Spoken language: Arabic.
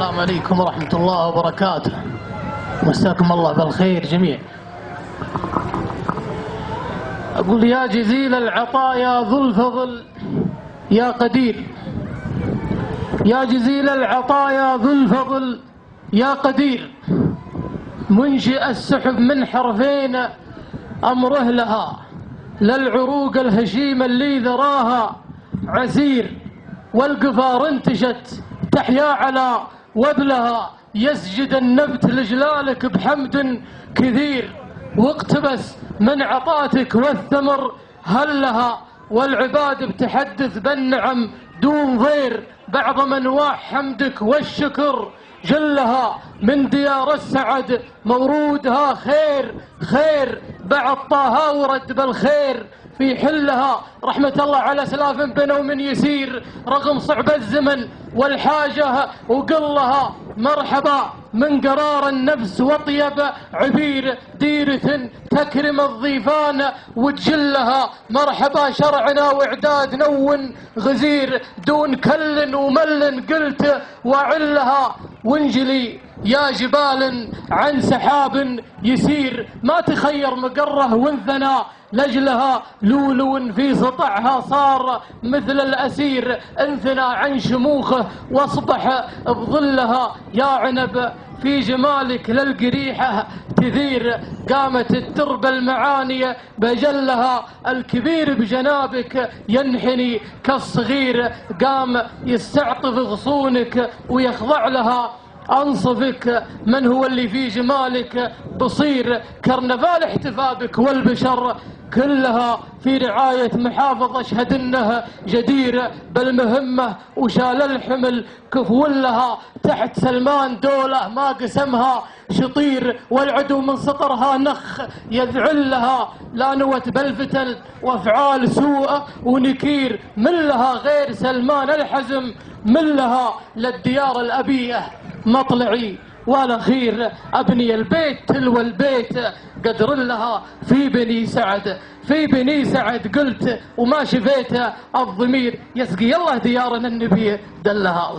السلام عليكم ورحمة الله وبركاته. مساكم الله بالخير جميع. أقول يا جزيل العطاء يا ذو الفضل يا قدير، يا جزيل العطاء يا ذو الفضل يا قدير، منشئ السحب من حرفين أمره لها، للعروق الهشيمة اللي ذراها عسير، والقفار انتشت تحيا على وبلها، يسجد النبت لجلالك بحمد كثير، واقتبس من عطاتك والثمر هلها، والعباد بتحدث بالنعم دون ضير، بعض انواع حمدك والشكر جلها، من ديار السعد مورودها خير خير، بعد طاها ورد بالخير في حلها، رحمة الله على سلاف بنوا من يسير، رغم صعب الزمن والحاجة وقلها، مرحبا من قرار النفس وطيب عبير، ديرة تكرم الضيفان وتجلها، مرحبا شرعنا واعداد نون غزير، دون كل ومل قلت وعلها، وانجلي يا جبال عن سحاب يسير، ما تخير مقره وانثنى لجلها، لولو في سطعها صار مثل الأسير، انثنى عن شموخه واصبح بظلها، يا عنب في جمالك للقريحة تثير، قامت التربة المعانية بجلها، الكبير بجنابك ينحني كالصغير، قام يستعطف غصونك ويخضع لها، أنصفك من هو اللي في جمالك بصير، كرنفال احتفابك والبشر كلها في رعاية محافظ أشهد أنها جديرة بالمهمة، وشال الحمل كفولها، تحت سلمان دولة ما قسمها شطير، والعدو من سطرها نخ يذعلها، لا نوت بالفتل وافعال سوء ونكير، من لها غير سلمان الحزم من لها، للديار الأبية مطلعي والاخير، ابني البيت تلو البيت قدر لها، في بني سعد في بني سعد قلت وما شفيت الضمير، يسقي الله ديارنا النبي دلها.